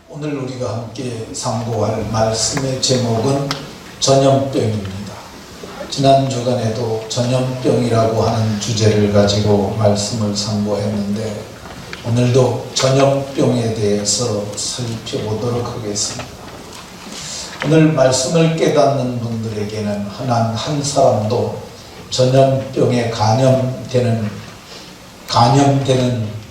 오늘 우리가 함께 상고할 말씀의 제목은 전염병입니다. 지난 주간에도 전염병이라고 하는 주제를 가지고 말씀을 상고했는데 오늘도 전염병에 대해서 살펴보도록 하겠습니다. 오늘 말씀을 깨닫는 분들에게는 한 사람도 전염병에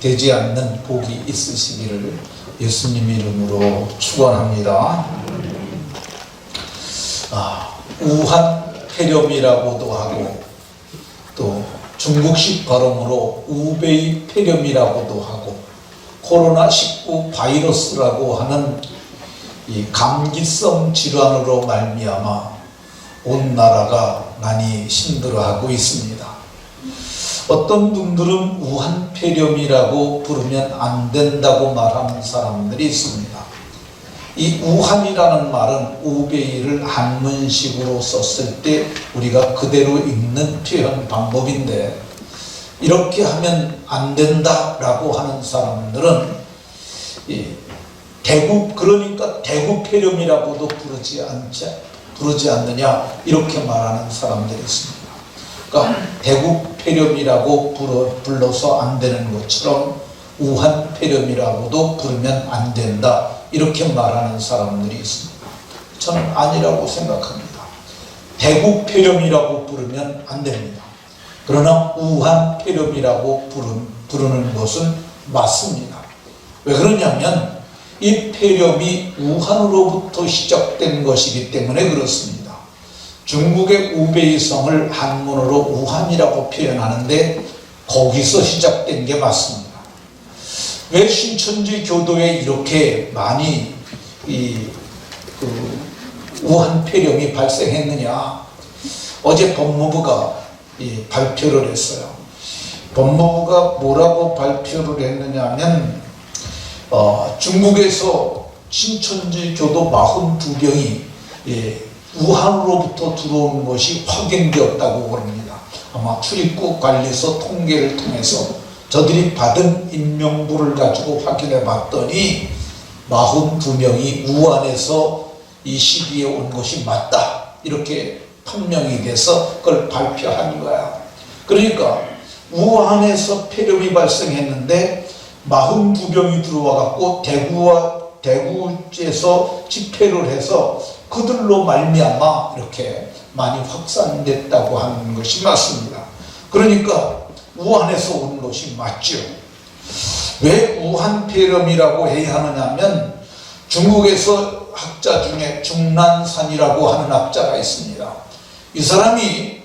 되지 않는 복이 있으시기를 예수님 이름으로 축원합니다. 우한 폐렴이라고도 하고 또 중국식 발음으로 우베이 폐렴이라고도 하고 코로나19 바이러스라고 하는 이 감기성 질환으로 말미암아 온 나라가 많이 힘들어하고 있습니다. 어떤 분들은 우한 폐렴이라고 부르면 안 된다고 말하는 사람들이 있습니다. 이 우한이라는 말은 우베이를 한문식으로 썼을 때 우리가 그대로 읽는 표현 방법인데 이렇게 하면 안 된다라고 하는 사람들은 그러니까 대구 폐렴이라고도 부르지 않느냐 이렇게 말하는 사람들이 있습니다. 그러니까 대구 폐렴이라고 불러서 안 되는 것처럼 우한 폐렴이라고도 부르면 안 된다 이렇게 말하는 사람들이 있습니다. 저는 아니라고 생각합니다. 대구 폐렴이라고 부르면 안 됩니다. 그러나 우한 폐렴이라고 부르는 것은 맞습니다. 왜 그러냐면 이 폐렴이 우한으로부터 시작된 것이기 때문에 그렇습니다. 중국의 우베이성을 한문으로 우한이라고 표현하는데 거기서 시작된 게 맞습니다. 왜 신천지 교도에 이렇게 많이 우한 폐렴이 발생했느냐? 어제 법무부가 발표를 했어요. 법무부가 뭐라고 발표를 했느냐 하면 중국에서 신천지 교도 42명이 우한으로부터 들어온 것이 확인되었다고 그럽니다. 아마 출입국 관리소 통계를 통해서 저들이 받은 인명부를 가지고 확인해 봤더니 42명이 우한에서 이 시기에 온 것이 맞다 이렇게 판명이 돼서 그걸 발표한 거야. 그러니까 우한에서 폐렴이 발생했는데 42명이 들어와 갖고 대구에서 집회를 해서 그들로 말미암아 이렇게 많이 확산됐다고 하는 것이 맞습니다. 그러니까 우한에서 온 것이 맞죠. 왜 우한 폐렴이라고 해야 하느냐면 중국에서 학자 중에 중난산이라고 하는 학자가 있습니다. 이 사람이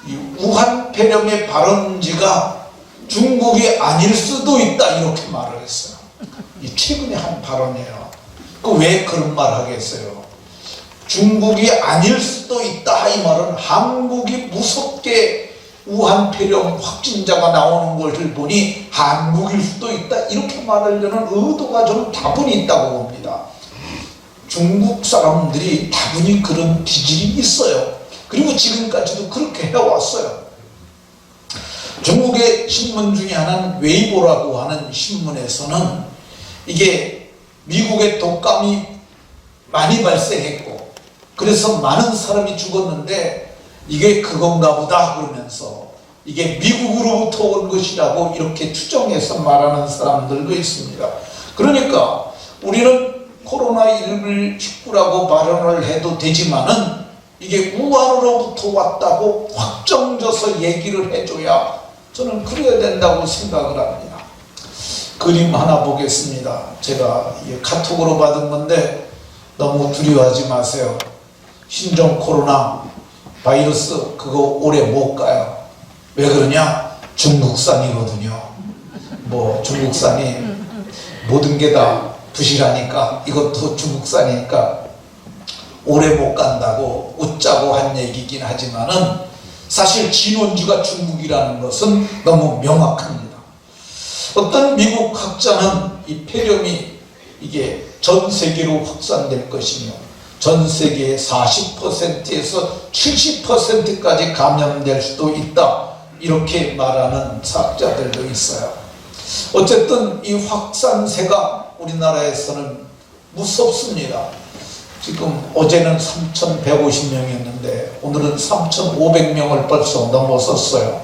이 우한 폐렴의 발원지가 중국이 아닐 수도 있다 이렇게 말을 했어요. 이 최근에 한 발언이에요. 왜 그런 말 하겠어요? 중국이 아닐 수도 있다 이 말은 한국이 무섭게 우한 폐렴 확진자가 나오는 것을 보니 한국일 수도 있다 이렇게 말하려는 의도가 좀 다분히 있다고 봅니다. 중국 사람들이 다분히 그런 기질이 있어요. 그리고 지금까지도 그렇게 해왔어요. 중국의 신문 중에 하나는 웨이보라고 하는 신문에서는 이게 미국의 독감이 많이 발생했고 그래서 많은 사람이 죽었는데 이게 그건가 보다 그러면서 이게 미국으로부터 온 것이라고 이렇게 추정해서 말하는 사람들도 있습니다. 그러니까 우리는 코로나19라고 발언을 해도 되지만은 이게 우한으로부터 왔다고 확정져서 얘기를 해줘야 저는 그래야 된다고 생각을 합니다. 그림 하나 보겠습니다. 제가 카톡으로 받은 건데 너무 두려워하지 마세요. 신종 코로나 바이러스 그거 오래 못 가요. 왜 그러냐? 중국산이거든요. 중국산이 모든 게 다 부실하니까 이것도 중국산이니까 오래 못 간다고 웃자고 한 얘기긴 하지만은 사실 진원지가 중국이라는 것은 너무 명확합니다. 어떤 미국 학자는 이 폐렴이 이게 전 세계로 확산될 것이며 전 세계의 40%에서 70%까지 감염될 수도 있다 이렇게 말하는 학자들도 있어요. 어쨌든 이 확산세가 우리나라에서는 무섭습니다. 지금 어제는 3,150명이었는데 오늘은 3,500명을 벌써 넘어섰어요.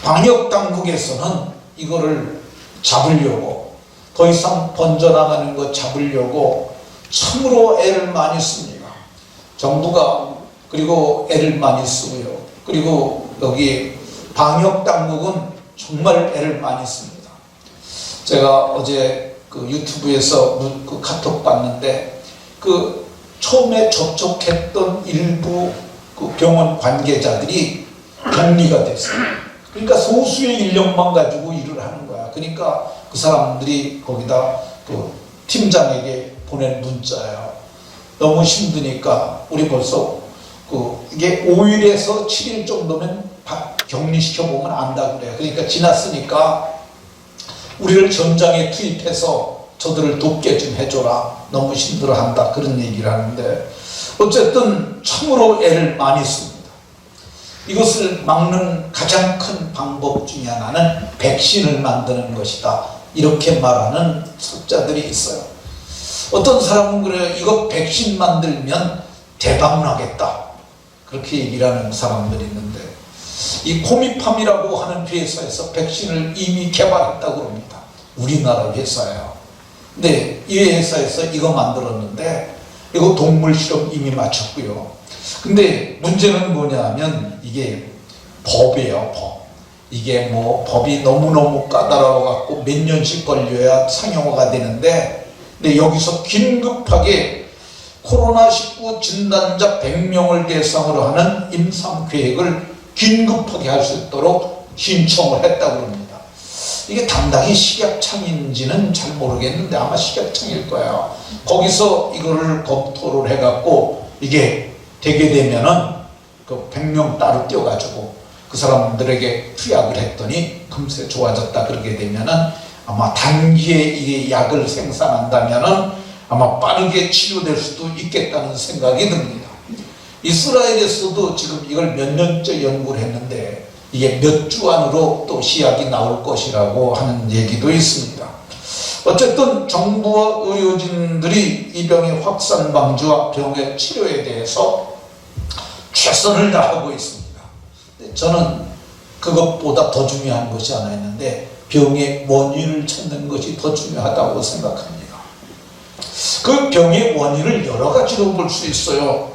방역당국에서는 이거를 잡으려고, 더 이상 번져나가는 거 잡으려고 참으로 애를 많이 씁니다. 정부가 그리고 애를 많이 쓰고요. 그리고 여기 방역당국은 정말 애를 많이 씁니다. 제가 어제 그 유튜브에서 그 카톡 봤는데 그 처음에 접촉했던 일부 그 병원 관계자들이 격리가 됐어요. 그러니까 소수의 인력만 가지고 일을 하는 거야. 그러니까 그 사람들이 거기다 그 팀장에게 보낸 문자예요. 너무 힘드니까 우리 벌써 이게 5일에서 7일 정도면 격리시켜 보면 안다 그래요. 그러니까 지났으니까 우리를 전장에 투입해서 저들을 돕게 좀 해줘라. 너무 힘들어한다. 그런 얘기를 하는데 어쨌든 참으로 애를 많이 씁니다. 이것을 막는 가장 큰 방법 중에 하나는 백신을 만드는 것이다. 이렇게 말하는 학자들이 있어요. 어떤 사람은 그래요. 이거 백신 만들면 대박 나겠다. 그렇게 얘기를 하는 사람들이 있는데 이 코미팜이라고 하는 회사에서 백신을 이미 개발했다고 합니다. 우리나라 회사예요. 근데 이 회사에서 이거 만들었는데 이거 동물 실험 이미 마쳤고요. 근데 문제는 뭐냐면 이게 법이에요, 법. 이게 뭐 법이 너무너무 까다로워갖고 몇 년씩 걸려야 상용화가 되는데, 근데 여기서 긴급하게 코로나19 진단자 100명을 대상으로 하는 임상계획을 긴급하게 할 수 있도록 신청을 했다고 합니다. 이게 당당히 식약청인지는 잘 모르겠는데 아마 식약청일 거예요. 거기서 이거를 검토를 해갖고 이게 되게 되면은 그 100명 따로 띄워가지고 그 사람들에게 투약을 했더니 금세 좋아졌다. 그렇게 되면은 아마 단기에 이게 약을 생산한다면은 아마 빠르게 치료될 수도 있겠다는 생각이 듭니다. 이스라엘에서도 지금 이걸 몇 년째 연구를 했는데 이게 몇 주 안으로 또 시약이 나올 것이라고 하는 얘기도 있습니다. 어쨌든 정부와 의료진들이 이 병의 확산 방지와 병의 치료에 대해서 최선을 다하고 있습니다. 저는 그것보다 더 중요한 것이 하나 있는데 병의 원인을 찾는 것이 더 중요하다고 생각합니다. 그 병의 원인을 여러 가지로 볼 수 있어요.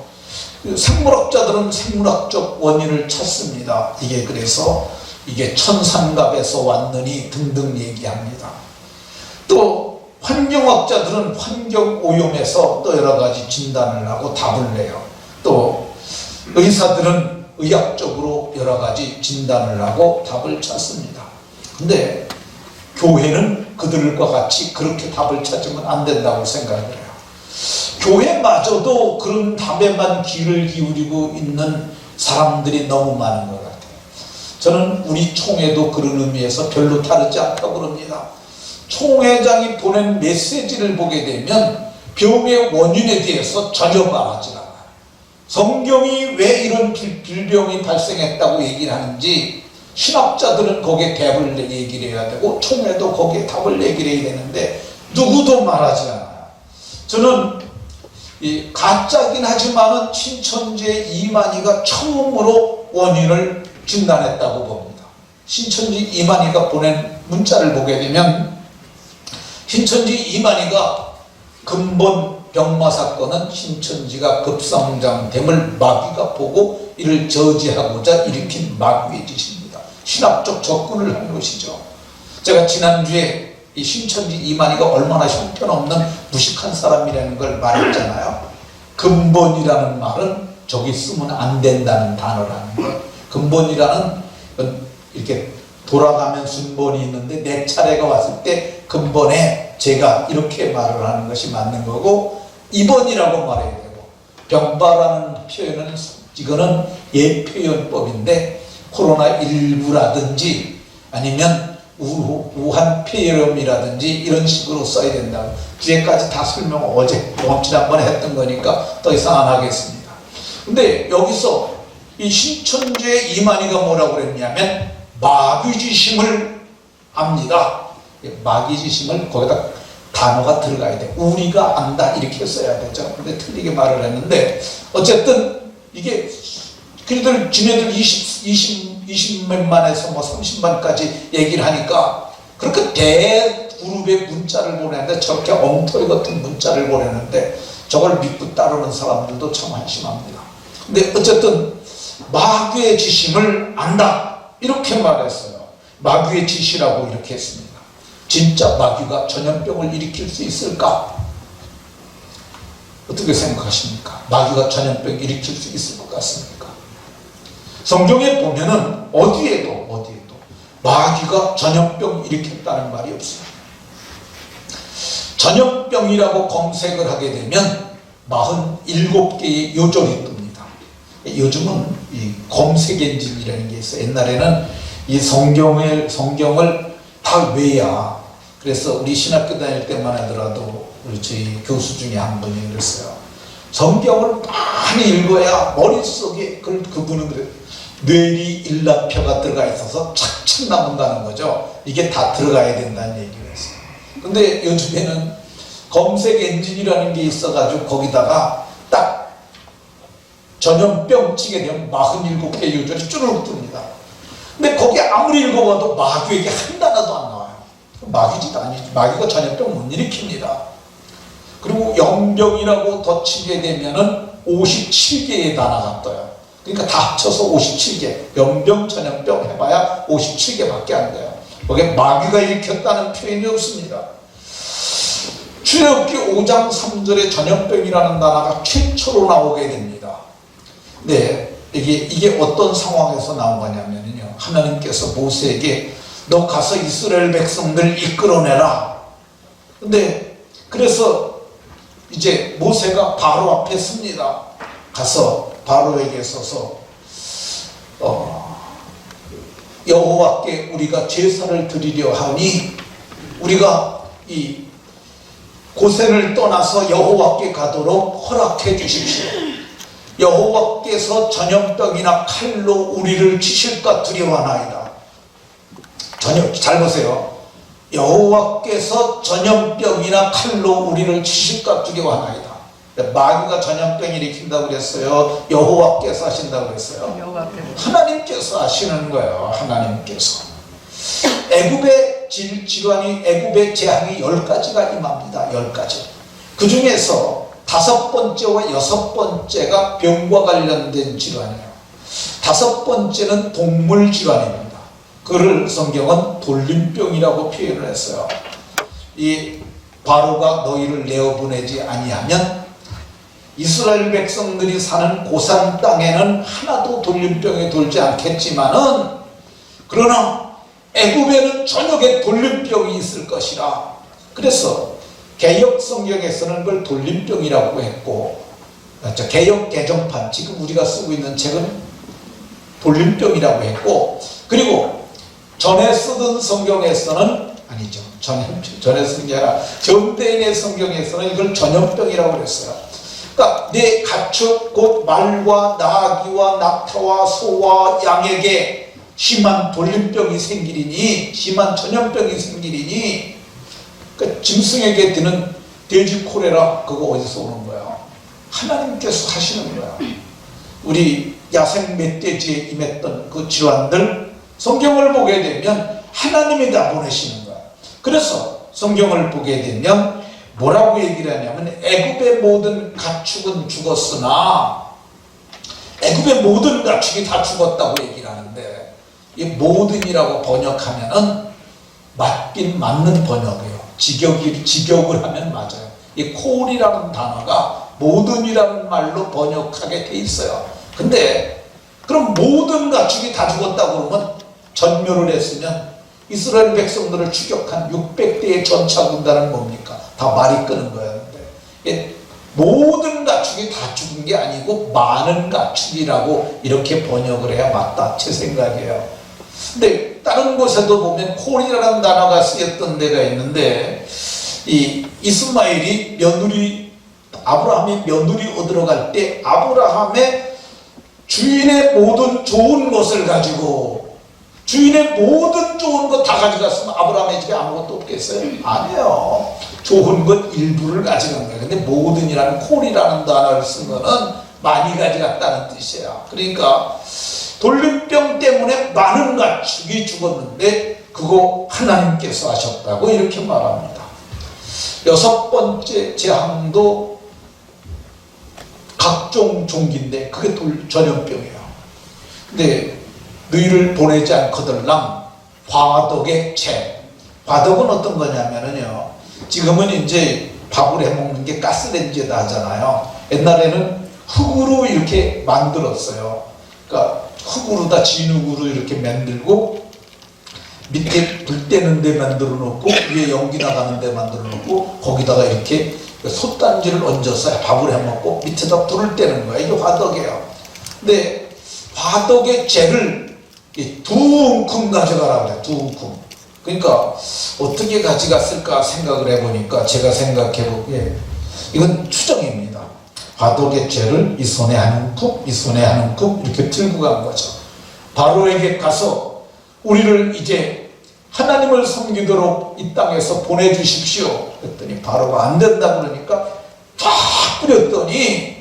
생물학자들은 생물학적 원인을 찾습니다. 이게 그래서 이게 천상갑에서 왔느니 등등 얘기합니다. 또 환경학자들은 환경오염에서 또 여러 가지 진단을 하고 답을 내요. 또 의사들은 의학적으로 여러 가지 진단을 하고 답을 찾습니다. 근데 교회는 그들과 같이 그렇게 답을 찾으면 안 된다고 생각을 해요. 교회마저도 그런 답에만 귀를 기울이고 있는 사람들이 너무 많은 것 같아요. 저는 우리 총회도 그런 의미에서 별로 다르지 않다고 그럽니다. 총회장이 보낸 메시지를 보게 되면 병의 원인에 대해서 전혀 말하지 않아요. 성경이 왜 이런 질병이 발생했다고 얘기를 하는지 신학자들은 거기에 답을 얘기를 해야 되고 총회도 거기에 답을 얘기를 해야 되는데 누구도 말하지 않아요. 저는 이 가짜긴 하지만은 신천지의 이만희가 처음으로 원인을 진단했다고 봅니다. 신천지 이만희가 보낸 문자를 보게 되면 신천지 이만희가 근본 병마 사건은 신천지가 급성장됨을 마귀가 보고 이를 저지하고자 일으킨 마귀의 짓입니다. 신학적 접근을 한 것이죠. 제가 지난주에 이 신천지 이만희가 얼마나 형편없는 무식한 사람이라는 걸 말했잖아요. 근본이라는 말은 저기 쓰면 안 된다는 단어라는 것. 근본이라는 이렇게 돌아가면 순본이 있는데 내 차례가 왔을 때 근본에 제가 이렇게 말을 하는 것이 맞는 거고, 입원이라고 말해야 되고, 병바라는 표현은 이거는 예표현법인데 코로나19라든지 아니면 우한 폐렴이라든지 이런 식으로 써야 된다고. 뒤에까지 다 설명 어제 지난번에 했던 거니까 더 이상 안 하겠습니다. 근데 여기서 이 신천지의 이만희가 뭐라고 그랬냐면 마귀지심을 압니다. 마귀지심을 거기다 단어가 들어가야 돼. 우리가 안다 이렇게 써야 되죠. 근데 틀리게 말을 했는데 어쨌든 이게 그들 지네들 20몇만에서 뭐 30만까지 얘기를 하니까 그렇게 대그룹의 문자를 보내는데 저렇게 엉터리 같은 문자를 보내는데 저걸 믿고 따르는 사람들도 참 한심합니다. 근데 어쨌든 마귀의 지심을 안다 이렇게 말했어요. 마귀의 지시라고 이렇게 했습니다. 진짜 마귀가 전염병을 일으킬 수 있을까? 어떻게 생각하십니까? 마귀가 전염병을 일으킬 수 있을 것 같습니까? 성경에 보면은 어디에도 마귀가 전염병 일으켰다는 말이 없어요. 전염병이라고 검색을 하게 되면 47개의 요절이 뜹니다. 요즘은 이 검색 엔진이라는 게 있어요. 옛날에는 이 성경을 다 외야. 그래서 우리 신학교 다닐 때만 하더라도 우리 저희 교수 중에 한 분이 그랬어요. 성경을 많이 읽어야 머릿속에 그분은 그래요. 뇌리 일라표가 들어가 있어서 착착 남는다는 거죠. 이게 다 들어가야 된다는 얘기를 했어요. 근데 요즘에는 검색 엔진이라는 게 있어가지고 거기다가 딱 전염병 치게 되면 47개 요절이 쭈르륵 뜹니다. 근데 거기 아무리 읽어봐도 마귀에게 한 단어도 안 나와요. 마귀지도 아니지. 마귀가 전염병 못 일으킵니다. 그리고 영병이라고 더 치게 되면은 57개의 단어가 떠요. 그러니까 다 합쳐서 57개. 연병, 전염병 해봐야 57개밖에 안 돼요. 거기에 마귀가 일으켰다는 표현이 없습니다. 출애굽기 5장 3절에 전염병이라는 단어가 최초로 나오게 됩니다. 네, 이게 어떤 상황에서 나온 거냐면요. 하나님께서 모세에게 너 가서 이스라엘 백성들을 이끌어내라. 근데 그래서 이제 모세가 바로 앞에 섭니다. 가서 바로에게 서서 여호와께 우리가 제사를 드리려 하니 우리가 이 고센을 떠나서 여호와께 가도록 허락해 주십시오. 여호와께서 전염병이나 칼로 우리를 치실까 두려워하나이다. 잘 보세요. 여호와께서 전염병이나 칼로 우리를 치실까 두려워하나이다. 마귀가 전염병 일으킨다고 그랬어요? 여호와께서 하신다고 그랬어요? 하나님께서 하시는 거예요. 하나님께서. 애굽의 질환이, 애굽의 재앙이 10가지가 임합니다. 10가지. 그 중에서 5번째와 6번째가 병과 관련된 질환이에요. 5번째는 동물 질환입니다. 그를 성경은 돌림병이라고 표현을 했어요. 이 바로가 너희를 내어보내지 아니하면 이스라엘 백성들이 사는 고산 땅에는 하나도 돌림병이 돌지 않겠지만은 그러나 애굽에는 저녁에 돌림병이 있을 것이라. 그래서 개역 성경에서는 그걸 돌림병이라고 했고, 개역 개정판 지금 우리가 쓰고 있는 책은 돌림병이라고 했고, 그리고 전에 쓰던 성경에서는 아니죠. 전에 쓴 게 아니라 전대인의 성경에서는 이걸 전염병이라고 그랬어요. 그러니까 내 가축 곧 말과 나귀와 낙타와 소와 양에게 심한 돌림병이 생기리니, 심한 전염병이 생기리니, 그러니까 짐승에게 드는 돼지 콜레라 그거 어디서 오는 거야? 하나님께서 하시는 거야. 우리 야생 멧돼지에 임했던 그 질환들 성경을 보게 되면 하나님이 다 보내시는 거야. 그래서 성경을 보게 되면 뭐라고 얘기를 하냐면 애굽의 모든 가축은 죽었으나, 애굽의 모든 가축이 다 죽었다고 얘기를 하는데, 이 모든이라고 번역하면은 맞긴 맞는 번역이에요. 직역을 하면 맞아요. 이 콜이라는 단어가 모든이라는 말로 번역하게 돼 있어요. 근데 그럼 모든 가축이 다 죽었다고 그러면 전멸을 했으면 이스라엘 백성들을 추격한 600대의 전차군단은 뭡니까? 다 말이 끄는 거였는데, 모든 가축이 다 죽은 게 아니고 많은 가축이라고 이렇게 번역을 해야 맞다, 제 생각이에요. 근데 다른 곳에도 보면 콜이라는 단어가 쓰였던 데가 있는데, 이 이스마엘이 아브라함이 며느리 얻으러 갈 때 아브라함의 주인의 모든 좋은 것을 가지고 주인의 모든 좋은 거 다 가져갔으면 아브라함의 집에 아무것도 없겠어요? 아니에요. 좋은 것 일부를 가져간 거예요. 근데 모든이라는 콜이라는 단어를 쓴 거는 많이 가져갔다는 뜻이에요. 그러니까 돌림병 때문에 많은 가축이 죽었는데 그거 하나님께서 하셨다고 이렇게 말합니다. 여섯 번째 재앙도 각종 종기인데 그게 전염병이에요. 근데 너희를 보내지 않거들랑 화덕의 채. 화덕은 어떤 거냐면요, 지금은 이제 밥을 해 먹는 게 가스레인지에다 하잖아요. 옛날에는 흙으로 이렇게 만들었어요. 그러니까 흙으로다 진흙으로 이렇게 만들고 밑에 불 때는 데 만들어 놓고 위에 연기 나가는 데 만들어 놓고 거기다가 이렇게 솥단지를 얹어서 밥을 해 먹고 밑에다 불을 떼는 거예요. 이게 화덕이에요. 근데 화덕의 재를 두 움큼 가져가라고 해요. 두 움큼. 그러니까 어떻게 가져갔을까 생각을 해보니까 제가 생각해보기에 이건 추정입니다. 화덕의 재를 이 손에 한 움큼, 이 손에 한 움큼 이렇게 들고 간 거죠. 바로에게 가서 우리를 이제 하나님을 섬기도록 이 땅에서 보내주십시오. 그랬더니 바로가 안 된다 그러니까 쫙 뿌렸더니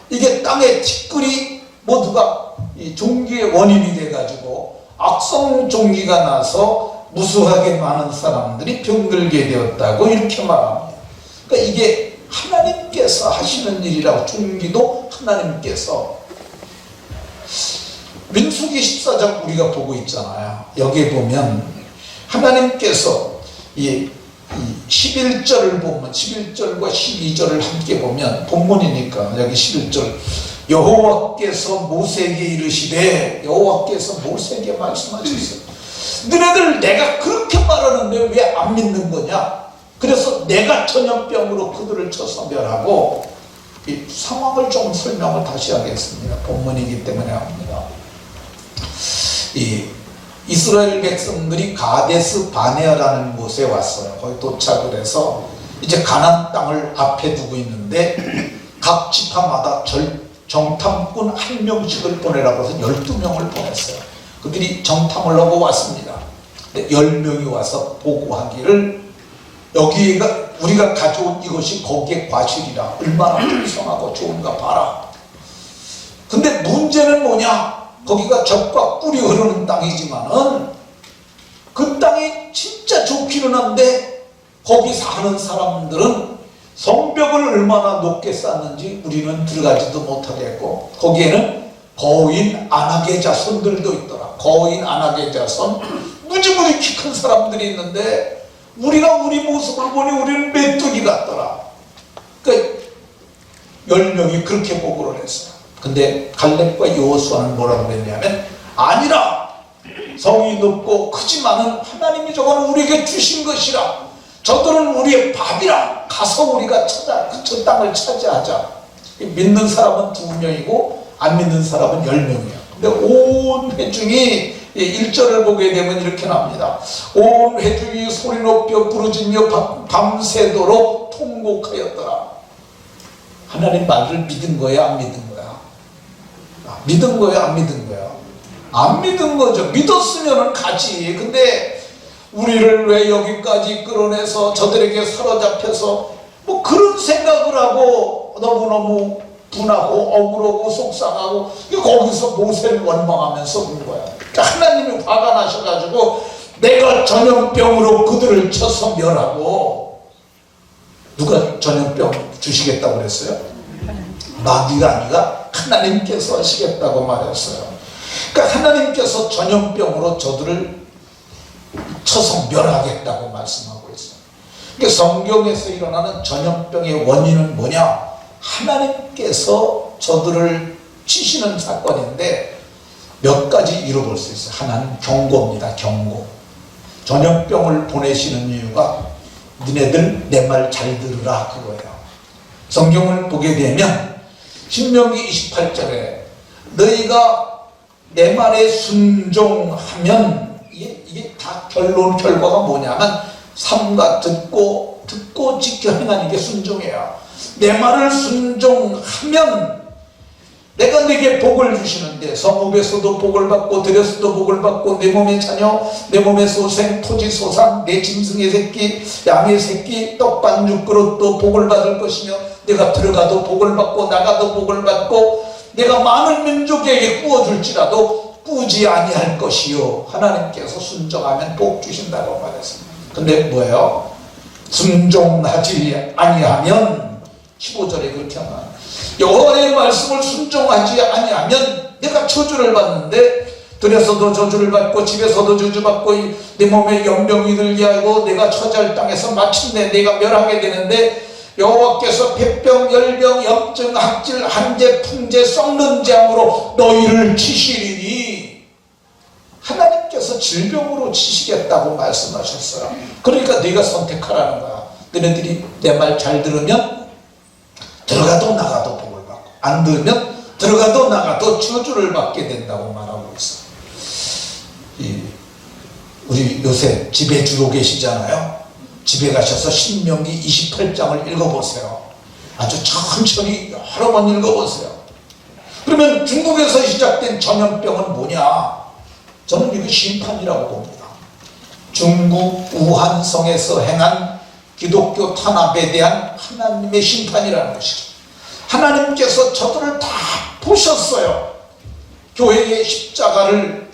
이게 땅에 티끌이 모두가 이 종기의 원인이 돼가지고 악성 종기가 나서 무수하게 많은 사람들이 병들게 되었다고 이렇게 말합니다. 그러니까 이게 하나님께서 하시는 일이라고, 종기도 하나님께서. 민수기 14장 우리가 보고 있잖아요. 여기에 보면 하나님께서 이 11절을 보면 11절과 12절을 함께 보면 본문이니까 여기 11절 여호와께서 모세에게 이르시되, 여호와께서 모세에게 말씀하셨어요. 너네들 내가 그렇게 말하는데 왜 안 믿는 거냐? 그래서 내가 전염병으로 그들을 쳐서 멸하고, 이 상황을 좀 설명을 다시 하겠습니다. 본문이기 때문에 합니다. 이 이스라엘 백성들이 가데스 바네아라는 곳에 왔어요. 거기 도착을 해서 이제 가나안 땅을 앞에 두고 있는데 각 지파마다 정탐꾼 한 명씩을 보내라고 해서 12명을 보냈어요. 그들이 정탐을 하고 왔습니다. 근데 10명이 와서 보고하기를 여기가 우리가 가져온 이것이 거기에 과실이라 얼마나 풍성하고 좋은가 봐라. 근데 문제는 뭐냐? 거기가 젖과 꿀이 흐르는 땅이지만은 그 땅이 진짜 좋기는 한데 거기 사는 사람들은 성벽을 얼마나 높게 쌓는지 우리는 들어가지도 못하겠고, 거기에는 거인 안악의 자손들도 있더라. 거인 안악의 자손, 무지무지 키 큰 사람들이 있는데 우리가 우리 모습을 보니 우리는 메뚜기 같더라. 그러니까 10명이 그렇게 보고를 했어요. 근데 갈렙과 여호수아는 뭐라고 그랬냐면, 아니라 성이 높고 크지만은 하나님이 저거는 우리에게 주신 것이라, 저들은 우리의 밥이라, 가서 우리가 저 땅을 차지하자. 믿는 사람은 2명이고 안 믿는 사람은 10명이에요. 근데 온 회중이 1절을 보게 되면 이렇게 나옵니다. 온 회중이 소리 높여 부르짖며 밤새도록 통곡하였더라. 하나님 말을 믿은 거야, 안 믿은 거야? 믿은 거야, 안 믿은 거야? 안 믿은 거죠. 믿었으면 가지. 근데 우리를 왜 여기까지 끌어내서 저들에게 사로잡혀서 뭐 그런 생각을 하고 너무너무 분하고 억울하고 속상하고 거기서 모세를 원망하면서 온 거야. 그러니까 하나님이 화가 나셔가지고 내가 전염병으로 그들을 쳐서 멸하고. 누가 전염병 주시겠다고 그랬어요? 마귀가 아니라 하나님께서 하시겠다고 말했어요. 그러니까 하나님께서 전염병으로 저들을 쳐서 멸하겠다고 말씀하고 있어요. 그러니까 성경에서 일어나는 전염병의 원인은 뭐냐? 하나님께서 저들을 치시는 사건인데 몇 가지 이뤄볼 수 있어요. 하나는 경고입니다. 경고. 전염병을 보내시는 이유가 너네들 내 말 잘 들으라 그거예요. 성경을 보게 되면 신명기 28절에 너희가 내 말에 순종하면, 이게 다 결과가 뭐냐면 삼가 듣고 지켜 행하는 게 순종이에요. 내 말을 순종하면 내가 내게 복을 주시는데 성읍에서도 복을 받고 들에서도 복을 받고 내 몸의 자녀, 내 몸의 소생, 토지 소산, 내 짐승의 새끼, 양의 새끼, 떡반죽 그릇도 복을 받을 것이며 내가 들어가도 복을 받고 나가도 복을 받고 내가 많은 민족에게 구워줄지라도 꾸지 아니할 것이요. 하나님께서 순종하면 복 주신다고 말했습니다. 근데 뭐예요? 순종하지 아니하면 15절에 그렇게 하면 여호와의 말씀을 순종하지 아니하면 내가 저주를 받는데 들에서도 저주를 받고 집에서도 저주받고 내 몸에 연병이 들게 하고 내가 처자를 땅에서 마침내 내가 멸하게 되는데 여호와께서 백병, 열병, 염증, 학질, 한재, 풍재, 썩는 재앙으로 너희를 치시리니 하나님께서 질병으로 치시겠다고 말씀하셨어요. 그러니까 네가 선택하라는 거야. 너네들이 내 말 잘 들으면 들어가도 나가도 복을 받고 안 들으면 들어가도 나가도 저주를 받게 된다고 말하고 있어요. 우리 요새 집에 주로 계시잖아요. 집에 가셔서 신명기 28장을 읽어보세요. 아주 천천히 여러 번 읽어보세요. 그러면 중국에서 시작된 전염병은 뭐냐? 저는 이거 심판이라고 봅니다. 중국 우한성에서 행한 기독교 탄압에 대한 하나님의 심판이라는 것이죠. 하나님께서 저들을 다 보셨어요. 교회의 십자가를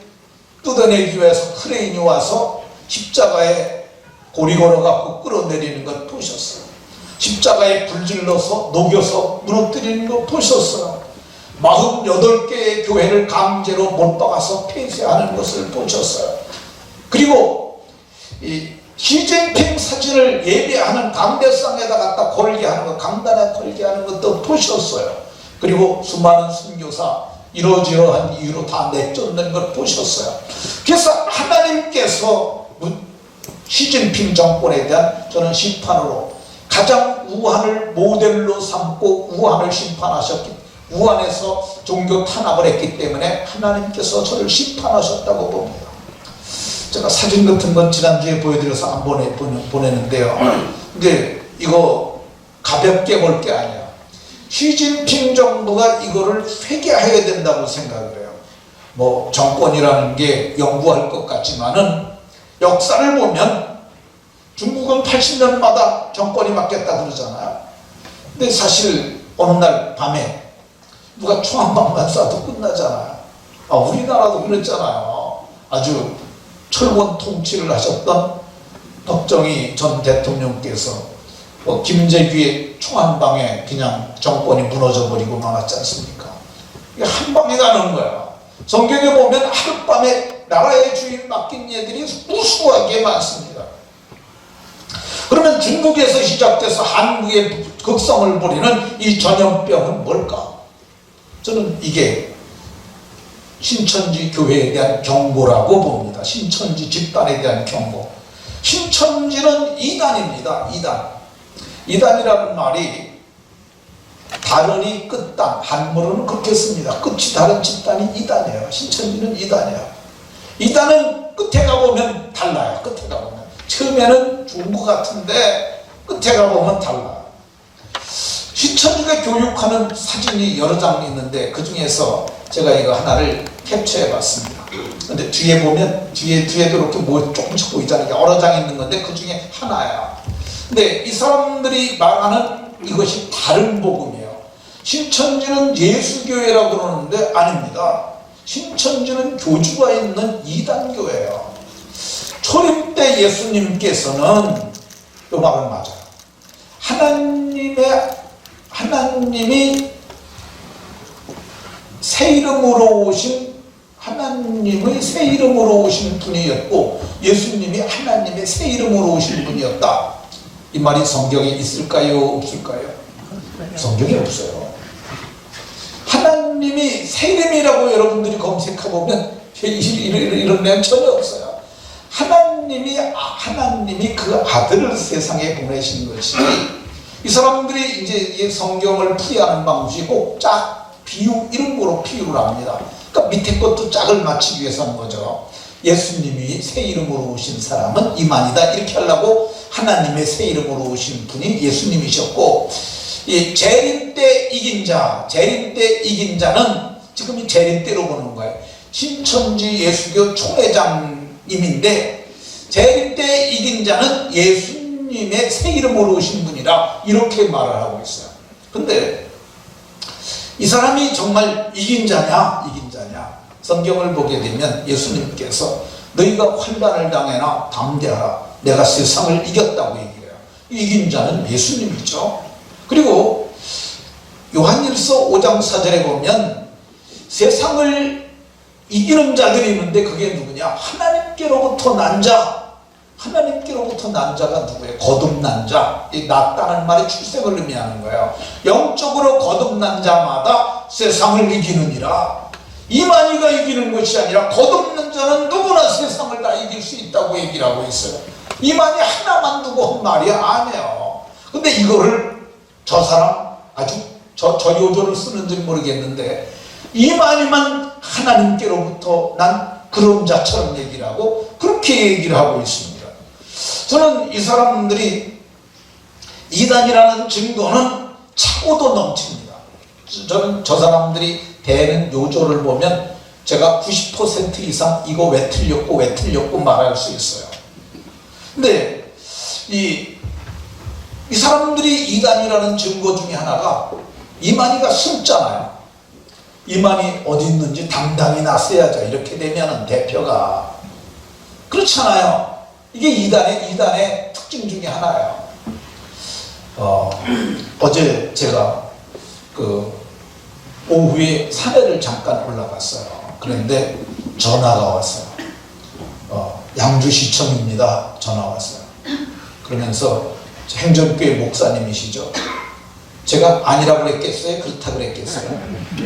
뜯어내기 위해서 크레인이 와서 십자가에 고리 걸어갖고 끌어내리는 것 보셨어요. 십자가에 불질러서 녹여서 무너뜨리는 것 보셨어요. 48개의 교회를 강제로 못 박아서 폐쇄하는 것을 보셨어요. 그리고 이 시진핑 사진을 예배하는 강대상에다 갖다 걸게 하는 것, 강단에 걸게 하는 것도 보셨어요. 그리고 수많은 선교사 이러저러한 이유로 다 내쫓는 걸 보셨어요. 그래서 하나님께서 시진핑 정권에 대한 저는 심판으로 가장 우한을 모델로 삼고 우한을 심판하셨기, 우한에서 종교 탄압을 했기 때문에 하나님께서 저를 심판하셨다고 봅니다. 제가 사진 같은 건 지난주에 보여드려서 안 보내는데요. 근데 이거 가볍게 볼 게 아니야. 시진핑 정부가 이거를 회개해야 된다고 생각을 해요. 뭐 정권이라는 게 영구할 것 같지만은 역사를 보면 중국은 80년마다 정권이 바뀌었다 그러잖아요. 근데 사실 어느 날 밤에 누가 총 한 방만 쏴도 끝나잖아요. 우리나라도 그랬잖아요. 아주 철권 통치를 하셨던 박정희 전 대통령께서 김재규의 총 한 방에 그냥 정권이 무너져 버리고 말았지 않습니까? 이게 한 방에 가는 거야. 성경에 보면 하룻밤에 나라의 주인 맡긴 얘들이 무수하게 많습니다. 그러면 중국에서 시작돼서 한국의 극성을 부리는 이 전염병은 뭘까? 저는 이게 신천지 교회에 대한 경고라고 봅니다. 신천지 집단에 대한 경고. 신천지는 이단입니다. 이단이라는 말이 다른이 끝단, 한문으로는 그렇게 씁니다. 끝이 다른 집단이 이단이에요. 신천지는 이단이에요. 이단은 끝에 가보면 달라요. 끝에 가보면 처음에는 좋은 것 같은데 끝에 가보면 달라요. 신천지가 교육하는 사진이 여러 장 있는데 그 중에서 제가 이거 하나를 캡처해 봤습니다. 근데 뒤에 보면 뒤에도 이렇게 뭐 조금씩 보이잖아요. 여러 장 있는 건데 그 중에 하나야. 근데 이 사람들이 말하는 이것이 다른 복음이에요. 신천지는 예수교회라고 그러는데 아닙니다. 신천지는 교주가 있는 이단교회예요. 초림 때 예수님께서는 이 말은 맞아요. 하나님이 새 이름으로 오신 하나님의 새 이름으로 오신 분이었고 예수님이 하나님의 새 이름으로 오신 분이었다. 이 말이 성경에 있을까요? 없을까요? 성경에 없어요. 하나님이 새 이름이라고 여러분들이 검색해보면 이런 내용 전혀 없어요. 하나님이 그 아들을 세상에 보내신 것이 이 사람들이 이제 이 성경을 풀이하는 방식이 꼭 이름으로 비유를 합니다. 그러니까 밑에 것도 짝을 맞추기 위해서 하는 거죠. 예수님이 새 이름으로 오신 사람은 이만이다 이렇게 하려고 하나님의 새 이름으로 오신 분이 예수님이셨고 이 재림 때 이긴 자, 재림 때 이긴 자는 지금 이 재림 때로 보는 거예요. 신천지 예수교 총회장님인데 재림 때 이긴 자는 예수님의 새 이름으로 오신 분이라 이렇게 말을 하고 있어요. 근데 이 사람이 정말 이긴 자냐, 이긴 자냐? 성경을 보게 되면 예수님께서 너희가 환난을 당해나 담대하라. 내가 세상을 이겼다고 얘기해요. 이긴 자는 예수님이죠. 그리고 요한일서 5장 4절에 보면 세상을 이기는 자들이 있는데 그게 누구냐? 하나님께로부터 난 자. 하나님께로부터 난 자가 누구예요? 거듭난 자. 이 낫다는 말이 출생을 의미하는 거예요. 영적으로 거듭난 자마다 세상을 이기느니라. 이만희가 이기는 것이 아니라 거듭난 자는 누구나 세상을 다 이길 수 있다고 얘기를 하고 있어요. 이만희 하나만 두고 한 말이 아니에요. 근데 이거를 저 사람 아주 저 요조를 쓰는지 모르겠는데 이만희만 하나님께로부터 난 그런 자처럼 얘기를 하고 그렇게 얘기를 하고 있습니다. 저는 이 사람들이 이단이라는 증거는 차고도 넘칩니다. 저는 저 사람들이 대는 요조를 보면 제가 90% 이상 이거 왜 틀렸고 말할 수 있어요. 근데 이 사람들이 이단이라는 증거 중에 하나가 이만희가 숨잖아요. 이만희 어디 있는지 당당히 나서야죠. 이렇게 되면은 대표가 그렇잖아요. 이게 이단의 특징 중에 하나예요. 어제 제가 오후에 산에를 잠깐 올라갔어요. 그런데 전화가 왔어요. 양주시청입니다. 전화 왔어요. 그러면서 행정교회 목사님이시죠. 제가 아니라고 그랬겠어요? 그렇다 그랬겠어요?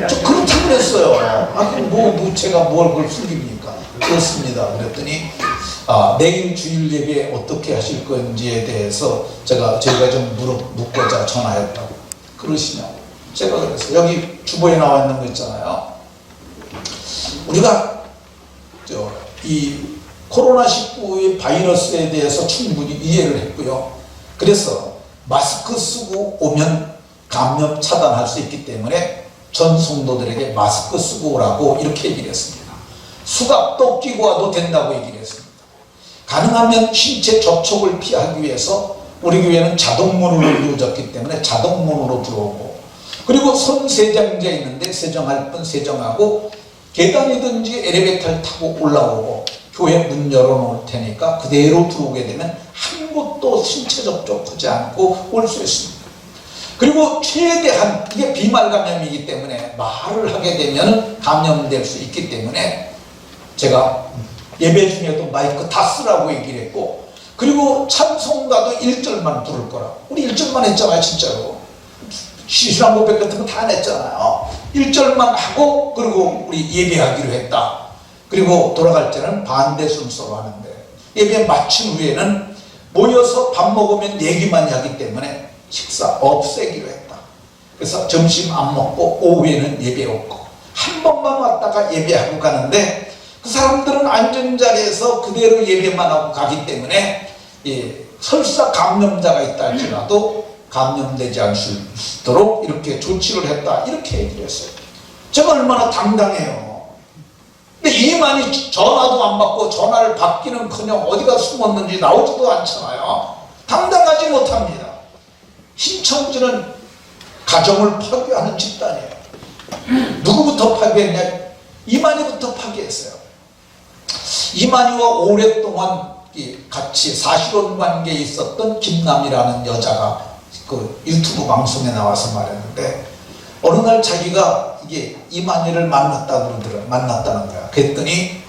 저 그렇다 그랬어요. 제가 뭘 그걸 숨깁니까? 그렇습니다. 그랬더니 내일 주일 예배 어떻게 하실 건지에 대해서 저희가 좀 묻고자 전화했다고 그러시냐고. 제가 그랬어요. 여기 주보에 나와 있는 거 있잖아요. 우리가 이 코로나19의 바이러스에 대해서 충분히 이해를 했고요. 그래서 마스크 쓰고 오면 감염 차단할 수 있기 때문에 전 성도들에게 마스크 쓰고 오라고 이렇게 얘기를 했습니다. 수갑도 끼고 와도 된다고 얘기를 했습니다. 가능하면 신체 접촉을 피하기 위해서 우리 교회는 자동문으로 이루어졌기 때문에 자동문으로 들어오고, 그리고 손 세정제 있는데 세정할 분 세정하고, 계단이든지 엘리베이터를 타고 올라오고 교회 문 열어놓을 테니까 그대로 들어오게 되면 한 곳도 신체 접촉하지 않고 올 수 있습니다. 그리고 최대한 이게 비말 감염이기 때문에 말을 하게 되면 감염될 수 있기 때문에 제가 예배 중에도 마이크 다 쓰라고 얘기를 했고, 그리고 찬송가도 1절만 부를 거라고. 우리 1절만 했잖아요. 진짜로 시시한 고백 같은 거 다 냈잖아요. 1절만 하고 그리고 우리 예배하기로 했다. 그리고 돌아갈 때는 반대 순서로 하는데, 예배 마친 후에는 모여서 밥 먹으면 얘기만 하기 때문에 식사 없애기로 했다. 그래서 점심 안 먹고 오후에는 예배 없고 한 번만 왔다가 예배하고 가는데, 그 사람들은 앉은 자리에서 그대로 예배만 하고 가기 때문에 설사 감염자가 있다 할지라도 감염되지 않을 수 있도록 이렇게 조치를 했다. 이렇게 얘기를 했어요. 제가 얼마나 당당해요. 근데 이만희 전화도 안 받고 전화를 받기는커녕 어디가 숨었는지 나오지도 않잖아요. 당당하지 못합니다. 신천지는 가정을 파괴하는 집단이에요. 누구부터 파괴했냐? 이만희부터 파괴했어요. 이만희와 오랫동안 같이 사실혼 관계에 있었던 김남이라는 여자가 그 유튜브 방송에 나와서 말했는데, 어느 날 자기가 이만희를 만났다는 거야. 그랬더니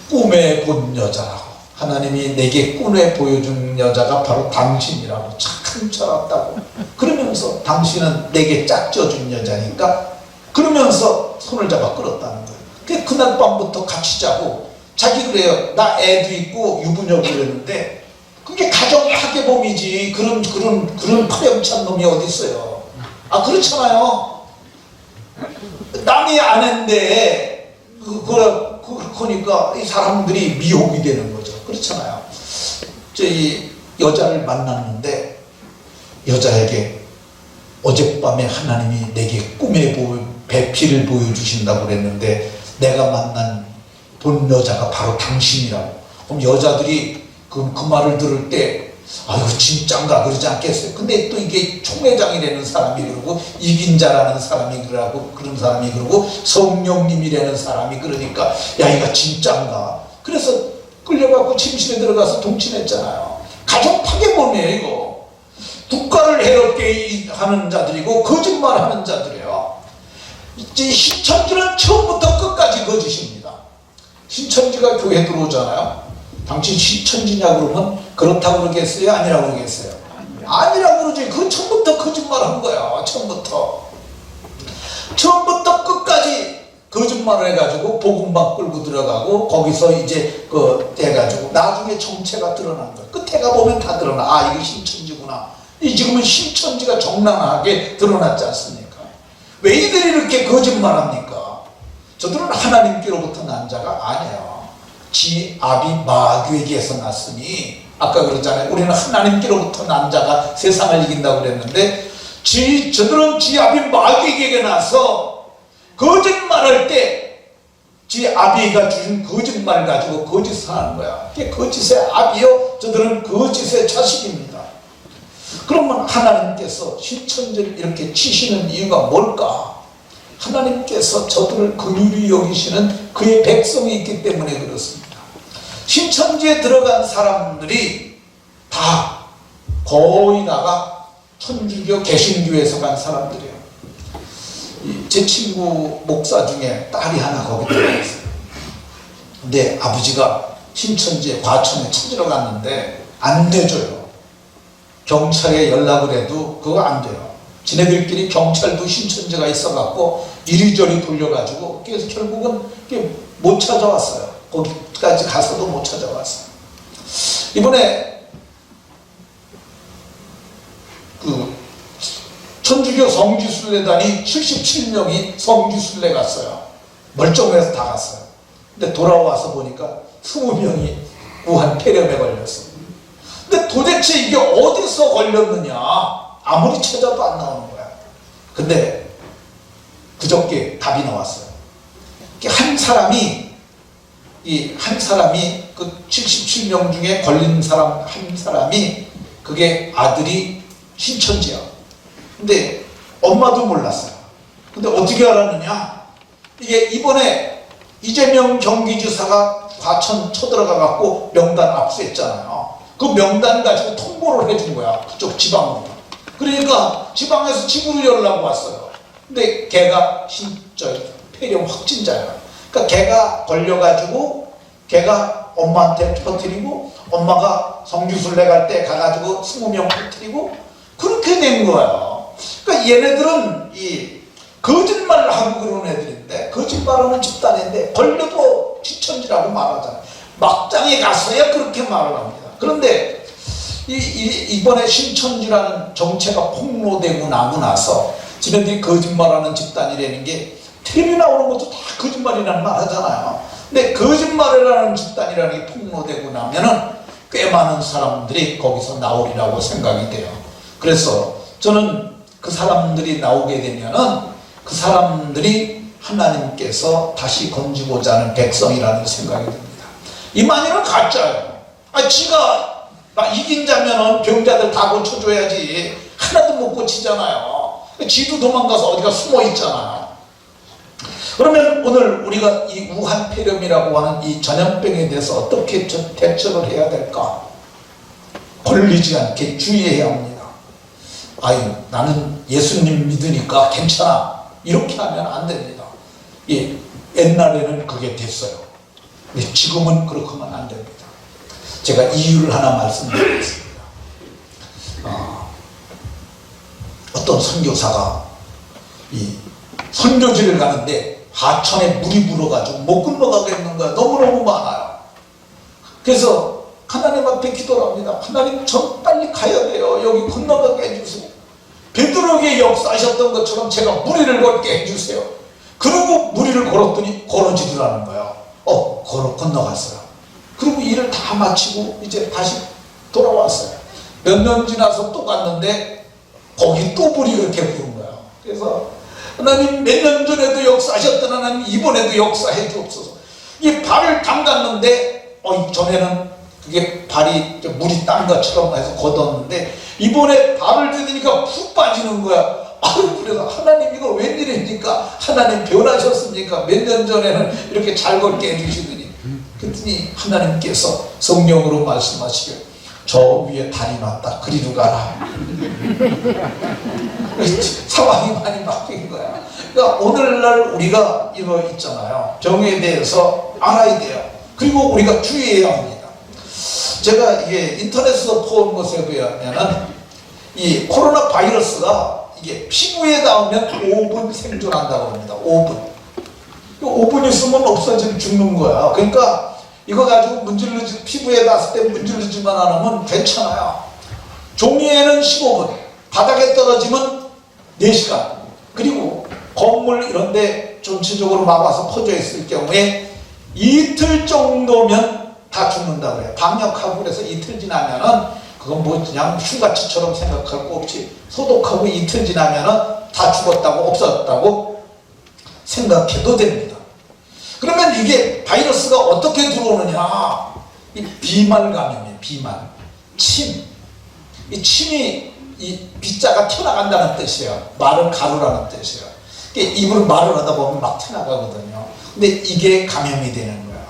꿈에 본 여자라고, 하나님이 내게 꿈에 보여준 여자가 바로 당신이라고, 착한 줄 알았다고. 그러면서 당신은 내게 짝져준 여자니까, 그러면서 손을 잡아 끌었다는 거예요. 그날 밤부터 같이 자고, 자기 그래요. 나 애도 있고 유부녀고 그랬는데, 그게 가정 파괴범이지. 그런 파렴치한 놈이 어디 있어요. 그렇잖아요. 남이 아내인데 그러니까 이 사람들이 미혹이 되는 거죠. 그렇잖아요. 이 여자를 만났는데 여자에게 어젯밤에 하나님이 내게 꿈에 배필을 보여주신다고 그랬는데 내가 만난 본 여자가 바로 당신이라고. 그럼 여자들이 그 말을 들을 때 아유 진짠가 그러지 않겠어요. 근데 또 이게 총회장이라는 사람이 그러고 이긴 자라는 사람이 그러고 그런 사람이 그러고 성령님이라는 사람이 그러니까 야 이거 진짠가. 그래서 끌려갖고 침실에 들어가서 동침했잖아요. 가족 파괴범이에요 이거. 국가를 해롭게 하는 자들이고 거짓말하는 자들이에요. 이제 신천지는 처음부터 끝까지 거짓입니다. 신천지가 교회 들어오잖아요. 당신 신천지냐 그러면 그렇다고 그러겠어요? 아니라고 그러겠어요? 아니라고 그러지. 그 처음부터 거짓말한 거야. 처음부터 끝까지 거짓말을 해가지고 복음방 끌고 들어가고 거기서 이제 그 해가지고 나중에 정체가 드러난 거야. 끝에 가보면 다 드러나. 아 이거 신천지구나. 이 지금은 신천지가 적나라하게 드러났지 않습니까? 왜 이들이 이렇게 거짓말합니까? 저들은 하나님께로부터 난 자가 아니에요. 지 아비 마귀에게서 났으니 아까 그랬잖아요. 우리는 하나님께로부터 난 자가 세상을 이긴다고 그랬는데 저들은 지 아비 마귀에게 나서 거짓말할 때 지 아비가 주신 거짓말 가지고 거짓을 하는 거야. 이게 거짓의 아비요. 저들은 거짓의 자식입니다. 그러면 하나님께서 신천지를 이렇게 치시는 이유가 뭘까? 하나님께서 저들을 긍휼히 여기시는 그의 백성이 있기 때문에 그렇습니다. 신천지에 들어간 사람들이 다 거의 다가 천주교 개신교에서 간 사람들이에요. 제 친구 목사 중에 딸이 하나 거기 들어갔어요. 근데 아버지가 신천지에 과천에 찾으러 갔는데 안 내줘요. 경찰에 연락을 해도 그거 안 돼요. 지네들끼리 경찰도 신천지가 있어갖고 이리저리 돌려가지고 그래서 결국은 못 찾아왔어요. 거기까지 가서도 못 찾아왔어요. 이번에 그 천주교 성지순례단이 77명이 성지순례 갔어요. 멀쩡해서 다 갔어요. 근데 돌아와서 보니까 20명이 우한 폐렴에 걸렸어요. 근데 도대체 이게 어디서 걸렸느냐? 아무리 찾아도 안 나오는 거야. 근데 그저께 답이 나왔어요. 한 사람이 그 77명 중에 걸린 사람 한 사람이 그게 아들이 신천지야. 근데 엄마도 몰랐어요. 근데 어떻게 알았느냐? 이게 이번에 이재명 경기지사가 과천 쳐들어가 갖고 명단 압수했잖아요. 그 명단 가지고 통보를 해준 거야. 그쪽 지방으로. 그러니까 지방에서 집으로 연락 왔어요. 근데 걔가 폐렴 확진자야. 그러니까 걔가 걸려가지고 걔가 엄마한테 터뜨리고 엄마가 성지순례 갈 때 가가지고 20명 터뜨리고 그렇게 된 거야. 그러니까 얘네들은 이 거짓말을 하고 그러는 애들인데 거짓말하는 집단인데 걸려도 신천지라고 말하잖아요. 막장에 갔어야 그렇게 말을 합니다. 그런데 이번에 신천지라는 정체가 폭로되고 나고 나서 지네들이 거짓말하는 집단이라는 게 텔레비 나오는 것도 다 거짓말이라는 말 하잖아요. 근데 거짓말이라는 집단이라는 게 폭로되고 나면은 꽤 많은 사람들이 거기서 나오리라고 생각이 돼요. 그래서 저는 그 사람들이 나오게 되면은 그 사람들이 하나님께서 다시 건지고자 하는 백성이라는 생각이 듭니다. 이만희는 가짜예요. 지가 이긴 자면은 병자들 다 고쳐줘야지. 하나도 못 고치잖아요. 지도 도망가서 어디가 숨어 있잖아요. 그러면 오늘 우리가 이 우한 폐렴이라고 하는 이 전염병에 대해서 어떻게 대처를 해야 될까? 걸리지 않게 주의해야 합니다. 아유, 나는 예수님 믿으니까 괜찮아. 이렇게 하면 안 됩니다. 예, 옛날에는 그게 됐어요. 근데 지금은 그렇게 하면 안 됩니다. 제가 이유를 하나 말씀드리겠습니다. 어떤 선교사가 이 선교지를 가는데 하천에 물이 불어가지고 못 건너가겠는 거야. 너무너무 많아요. 그래서 하나님 앞에 기도를 합니다. 하나님, 전 빨리 가야 돼요. 여기 건너가게 해주세요. 베드로에게 역사하셨던 것처럼 제가 무리를 걷게 해주세요. 그리고 무리를 걸었더니 걸어지더라는 거예요. 건너갔어요. 그리고 일을 다 마치고 이제 다시 돌아왔어요. 몇 년 지나서 또 갔는데 거기 또 불이 그렇게 부른 거야. 그래서 하나님 몇 년 전에도 역사하셨던 하나님 이번에도 역사해 주옵소서. 이 발을 담갔는데 전에는 그게 발이 물이 딴 것처럼 해서 걷었는데 이번에 발을 디디니까 푹 빠지는 거야. 그래서 하나님 이거 웬일입니까? 하나님 변하셨습니까? 몇 년 전에는 이렇게 잘 걷게 해주시더니 그랬더니 하나님께서 성령으로 말씀하시길 저 위에 달이 났다 그리로 가라. 상황이 많이 바뀐 거야. 그러니까 오늘날 우리가 이거 있잖아요. 병에 대해서 알아야 돼요. 그리고 우리가 주의해야 합니다. 제가 이게 인터넷에서 본 것에 의하면은 이 코로나 바이러스가 이게 피부에 닿으면 5분 생존한다고 합니다. 5분. 5분 있으면 없어지면 죽는 거야. 그러니까 이거 가지고 피부에 닿았을 때 문지르지만 안 하면 괜찮아요. 종이에는 15분, 바닥에 떨어지면 4시간, 그리고 건물 이런 데 전체적으로 막아서 퍼져 있을 경우에 이틀 정도면 다 죽는다고 해요. 방역하고 그래서 이틀 지나면은 그건 뭐 그냥 휴가치처럼 생각할 거 없이 소독하고 이틀 지나면은 다 죽었다고 없어졌다고 생각해도 됩니다. 그러면 이게 바이러스가 어떻게 들어오느냐? 이 비말 감염이에요. 비말. 침. 이 침이 이 비자가 튀어나간다는 뜻이에요. 마른 가루라는 뜻이에요. 입을 말을 하다 보면 막 튀어나가거든요. 근데 이게 감염이 되는 거야.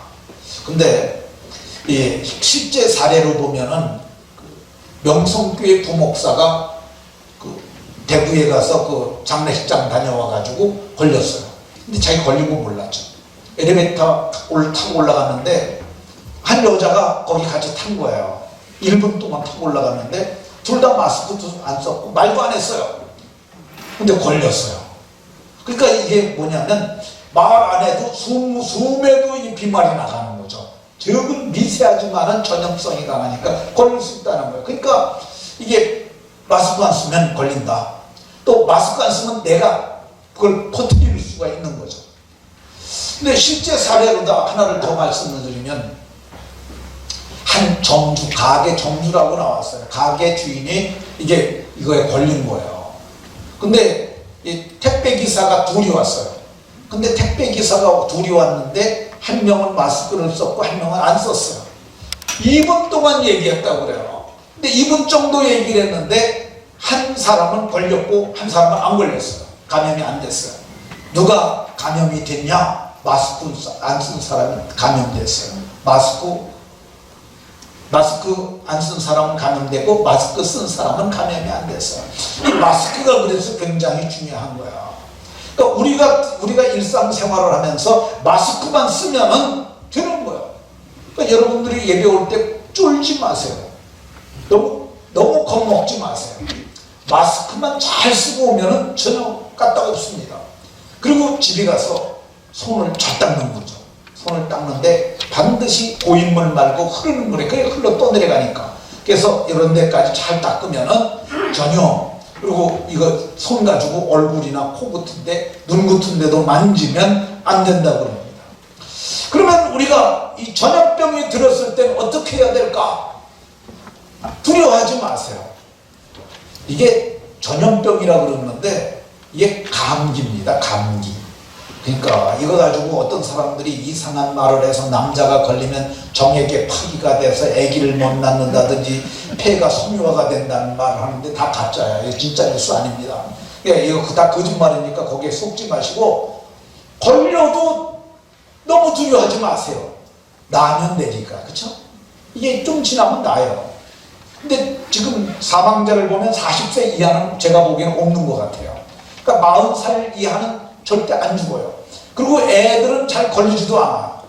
근데 이 실제 사례로 보면은 명성교회 부목사가 그 대구에 가서 그 장례식장 다녀와가지고 걸렸어요. 근데 자기 걸리고 몰랐죠. 엘리베이터 타고 올라갔는데 한 여자가 거기 같이 탄 거예요. 1분 동안 타고 올라갔는데 둘 다 마스크도 안 썼고 말도 안 했어요. 근데 걸렸어요. 그러니까 이게 뭐냐면 말 안 해도 숨에도 이 비말이 나가는 거죠. 적은 미세하지만은 전염성이 강하니까 걸릴 수 있다는 거예요. 그러니까 이게 마스크 안 쓰면 걸린다. 또 마스크 안 쓰면 내가 그걸 퍼뜨릴 수가 있는 거죠. 근데 실제 사례로다 하나를 더 말씀을 드리면 한 점주, 가게 점주라고 나왔어요. 가게 주인이 이거에 걸린 거예요. 근데 이 택배 기사가 둘이 왔어요. 근데 택배 기사가 둘이 왔는데 한 명은 마스크를 썼고 한 명은 안 썼어요. 2분 동안 얘기했다고 그래요. 근데 2분 정도 얘기를 했는데 한 사람은 걸렸고 한 사람은 안 걸렸어요. 감염이 안 됐어요. 누가 감염이 됐냐? 마스크 안 쓴 사람이 감염됐어요. 마스크 안 쓴 사람은 감염되고 마스크 쓴 사람은 감염이 안 됐어요. 이 마스크가 그래서 굉장히 중요한 거야. 그러니까 우리가 일상생활을 하면서 마스크만 쓰면은 되는 거예요. 그러니까 여러분들이 예배 올 때 쫄지 마세요. 너무 겁먹지 마세요. 마스크만 잘 쓰고 오면은 전혀 까딱없습니다. 그리고 집에 가서 손을 잘 닦는 거죠. 손을 닦는데 반드시 고인물 말고 흐르는 물에 그게 흘러 떠내려가니까. 그래서 이런 데까지 잘 닦으면은 전혀. 그리고 이거 손 가지고 얼굴이나 코 같은데 눈 같은데도 만지면 안 된다고 합니다. 그러면 우리가 이 전염병이 들었을 때는 어떻게 해야 될까? 두려워하지 마세요. 이게 전염병이라고 그러는데 이게 감기입니다. 감기. 그러니까 이거 가지고 어떤 사람들이 이상한 말을 해서 남자가 걸리면 정액에 파기가 돼서 아기를 못 낳는다든지 폐가 섬유화가 된다는 말을 하는데 다 가짜야. 이거 진짜 뉴스 아닙니다. 이거 다 거짓말이니까 거기에 속지 마시고 걸려도 너무 두려워하지 마세요. 나으면 되니까. 그쵸? 이게 좀 지나면 나아요. 근데 지금 사망자를 보면 40세 이하는 제가 보기에는 없는 것 같아요. 그러니까 40살 이하는 절대 안 죽어요. 그리고 애들은 잘 걸리지도 않아.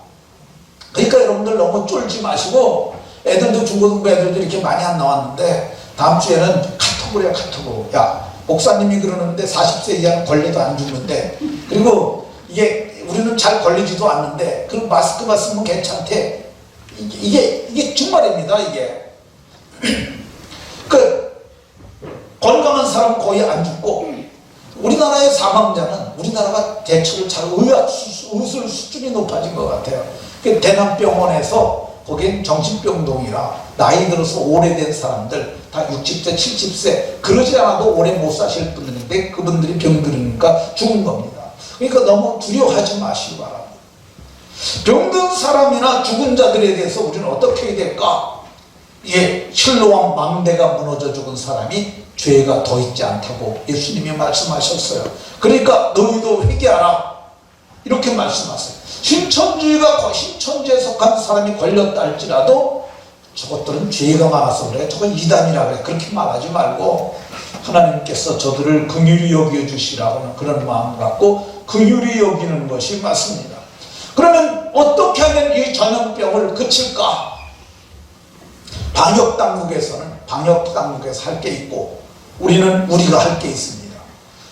그러니까 여러분들 너무 쫄지 마시고, 애들도 중고등부 애들도 이렇게 많이 안 나왔는데 다음 주에는 카톡을 해요. 카톡으로. 야, 목사님이 그러는데 40세 이하는 걸려도 안 죽는데, 그리고 이게 우리는 잘 걸리지도 않는데 그리고 마스크만 쓰면 괜찮대. 이게 정말입니다. 이게 그 건강한 사람은 거의 안 죽고, 우리나라의 사망자는 우리나라가 대처를 잘 의술 수준이 높아진 것 같아요. 대남병원에서 거긴 정신병동이라 나이 들어서 오래된 사람들 다 60세 70세 그러지 않아도 오래 못 사실 분들인데 그분들이 병들으니까 죽은 겁니다. 그러니까 너무 두려워하지 마시기 바랍니다. 병든 사람이나 죽은 자들에 대해서 우리는 어떻게 해야 될까? 예, 실로암 망대가 무너져 죽은 사람이 죄가 더 있지 않다고 예수님이 말씀하셨어요. 그러니까 너희도 회개하라 이렇게 말씀하세요. 신천지에 속한 사람이 걸렸다 할지라도 저것들은 죄가 많아서 그래, 저건 이단이라 그래, 그렇게 말하지 말고 하나님께서 저들을 긍휼히 여겨주시라고는 그런 마음 갖고 긍휼히 여기는 것이 맞습니다. 그러면 어떻게 하면 이 전염병을 그칠까? 방역당국에서 할 게 있고 우리는 우리가 할 게 있습니다.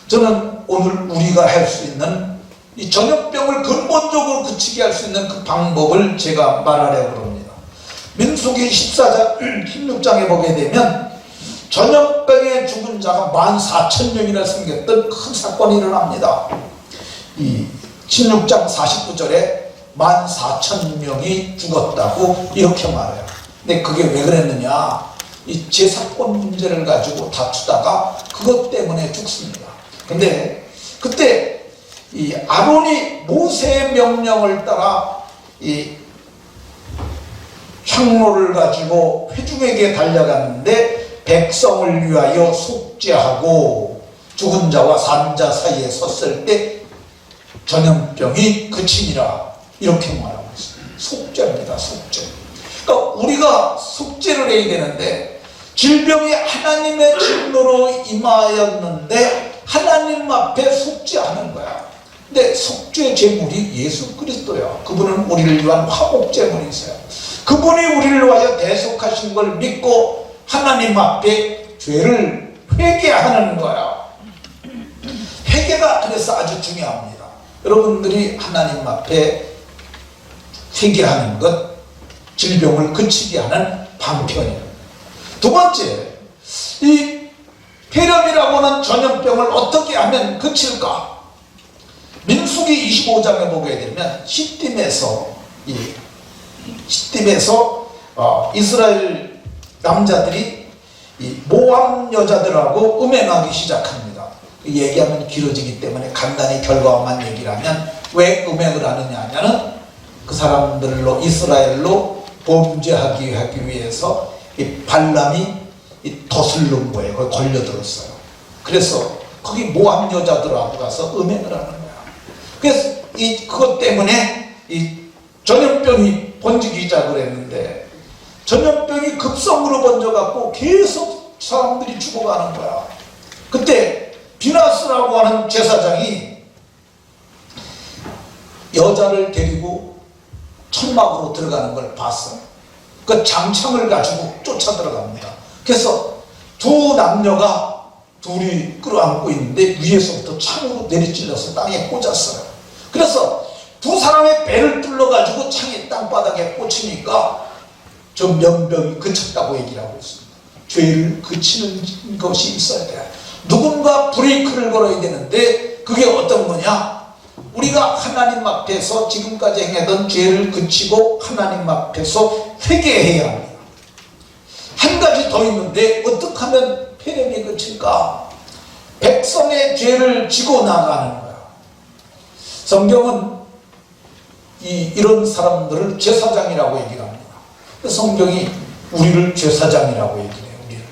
저는 오늘 우리가 할 수 있는 이 전염병을 근본적으로 그치게 할 수 있는 그 방법을 제가 말하려고 합니다. 민수기 16장에 보게 되면 전염병에 죽은 자가 14,000명이나 생겼던 큰 사건이 일어납니다. 이 16장 49절에 14,000명이 죽었다고 이렇게 말해요. 근데 그게 왜 그랬느냐? 이 제사권 문제를 가지고 다투다가 그것 때문에 죽습니다. 근데 그때 이 아론이 모세의 명령을 따라 이 향로를 가지고 회중에게 달려갔는데 백성을 위하여 속죄하고 죽은 자와 산 자 사이에 섰을 때 전염병이 그치니라 이렇게 말하고 있습니다. 속죄입니다. 속죄. 그러니까 우리가 속죄를 해야 되는데 질병이 하나님의 진노로 임하였는데 하나님 앞에 속죄하는 거야. 근데 속죄 제물이 예수 그리스도야. 그분은 우리를 위한 화목 제물이세요. 그분이 우리를 위하여 대속하신 걸 믿고 하나님 앞에 죄를 회개하는 거야. 회개가 그래서 아주 중요합니다. 여러분들이 하나님 앞에 회개하는 것, 질병을 그치게 하는 방편이에요. 두 번째, 이 폐렴이라고 하는 전염병을 어떻게 하면 그칠까? 민수기 25장에 보게 되면 시딤에서 이스라엘 남자들이 이 모함 여자들하고 음행하기 시작합니다. 얘기하면 길어지기 때문에 간단히 결과만 얘기를 하면 왜 음행을 하느냐 하면은 그 사람들로 이스라엘로 범죄하기 위해서 이 발람이 덫을 놓은 거예요. 거기 걸려들었어요. 그래서 거기 모함 여자들하고 가서 음행을 하는 거야. 그래서 그것 때문에 이 전염병이 번지기 시작을 했는데 전염병이 급성으로 번져갖고 계속 사람들이 죽어가는 거야. 그때 비나스라고 하는 제사장이 여자를 데리고 천막으로 들어가는 걸 봤어요. 그 장창을 가지고 쫓아 들어갑니다. 그래서 두 남녀가 둘이 끌어안고 있는데 위에서부터 창으로 내리찔러서 땅에 꽂았어요. 그래서 두 사람의 배를 뚫러가지고 창이 땅바닥에 꽂히니까 저 명병이 그쳤다고 얘기를 하고 있습니다. 죄를 그치는 것이 있어야 돼요. 누군가 브레이크를 걸어야 되는데 그게 어떤 거냐? 우리가 하나님 앞에서 지금까지 행하던 죄를 그치고 하나님 앞에서 회개해야 합니다. 한 가지 더 있는데 어떻게 하면 폐렴이 그칠까? 백성의 죄를 지고 나가는 거야. 성경은 이런 사람들을 제사장이라고 얘기를 합니다. 성경이 우리를 제사장이라고 얘기해요. 우리를.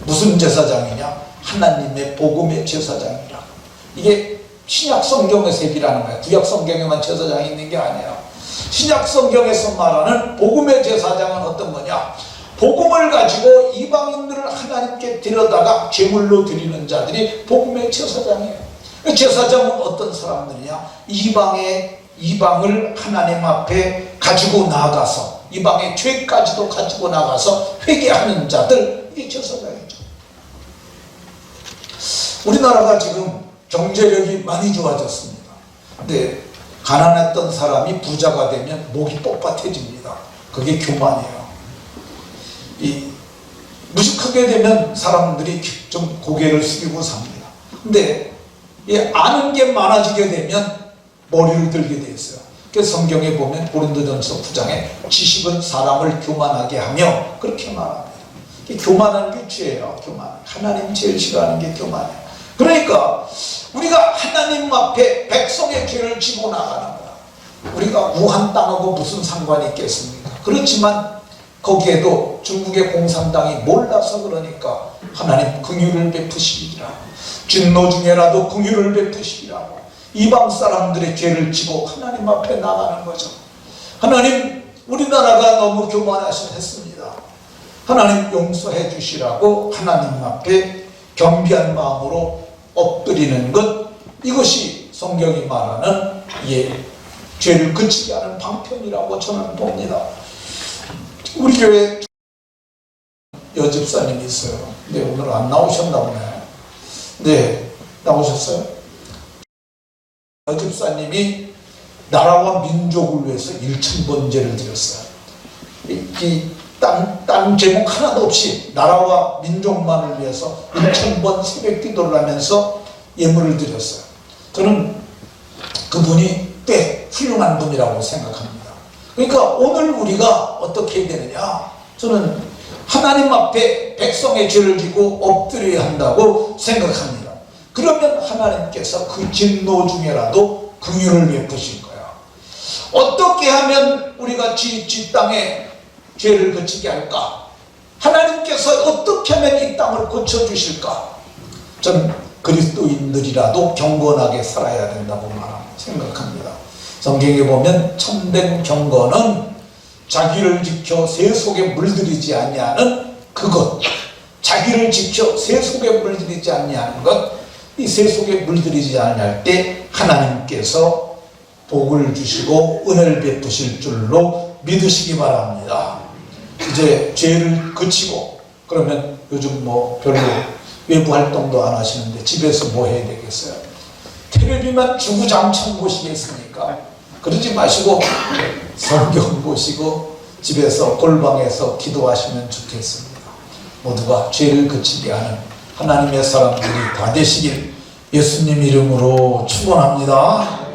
무슨 제사장이냐? 하나님의 복음의 제사장이라고. 이게 신약 성경에서 얘기를 하는 거예요. 구약 성경에만 제사장이 있는 게 아니에요. 신약 성경에서 말하는 복음의 제사장은 어떤 거냐? 복음을 가지고 이방인들을 하나님께 드려다가 제물로 드리는 자들이 복음의 제사장이에요. 제사장은 어떤 사람들이냐? 이방을 하나님 앞에 가지고 나가서 이방의 죄까지도 가지고 나가서 회개하는 자들, 이게 제사장이죠. 우리나라가 지금 경제력이 많이 좋아졌습니다. 근데 가난했던 사람이 부자가 되면 목이 뻣뻣해집니다. 그게 교만이에요. 무식하게 되면 사람들이 좀 고개를 숙이고 삽니다. 근데 아는 게 많아지게 되면 머리를 들게 돼 있어요. 그 성경에 보면 고린도전서 9장에 지식은 사람을 교만하게 하며 그렇게 말합니다. 교만한 게 죄예요. 교만. 하나님 제일 싫어하는 게 교만이에요. 그러니까 우리가 하나님 앞에 백성의 죄를 지고 나가는 거야. 우리가 우한 땅하고 무슨 상관이 있겠습니까? 그렇지만 거기에도 중국의 공산당이 몰라서 그러니까 하나님 긍휼을 베푸시리라. 진노 중에라도 긍휼을 베푸시리라고 이방 사람들의 죄를 지고 하나님 앞에 나가는 거죠. 하나님, 우리나라가 너무 교만하셨습니다. 하나님 용서해 주시라고 하나님 앞에 겸비한 마음으로 엎드리는 것, 이것이 성경이 말하는 죄를 그치게 하는 방편이라고 저는 봅니다. 우리 교회 여집사님이 있어요. 근데 오늘 안 나오셨나 보네. 네, 나오셨어요? 여집사님이 나라와 민족을 위해서 1000번제를 드렸어요. 딴 제목 하나도 없이 나라와 민족만을 위해서 1000번 새벽 기도를 하면서 예물을 드렸어요. 저는 그분이 꽤 훌륭한 분이라고 생각합니다. 그러니까 오늘 우리가 어떻게 해야 되느냐? 저는 하나님 앞에 백성의 죄를 지고 엎드려야 한다고 생각합니다. 그러면 하나님께서 그 진노 중에라도 긍휼을 베푸실 거야. 어떻게 하면 우리가 지 땅에 죄를 그치게 할까? 하나님께서 어떻게 하면 이 땅을 고쳐주실까? 전 그리스도인들이라도 경건하게 살아야 된다고 생각합니다. 성경에 보면 참된 경건은 자기를 지켜 새 속에 물들이지 아니하는 그것, 자기를 지켜 새 속에 물들이지 아니하는 것, 이 새 속에 물들이지 아니할 때 하나님께서 복을 주시고 은혜를 베푸실 줄로 믿으시기 바랍니다. 이제 죄를 그치고, 그러면 요즘 뭐 별로 외부 활동도 안 하시는데 집에서 뭐 해야 되겠어요? 텔레비만 주구장창 보시겠습니까? 그러지 마시고 성경 보시고 집에서 골방에서 기도하시면 좋겠습니다. 모두가 죄를 그치게 하는 하나님의 사람들이 다 되시길 예수님 이름으로 축원합니다.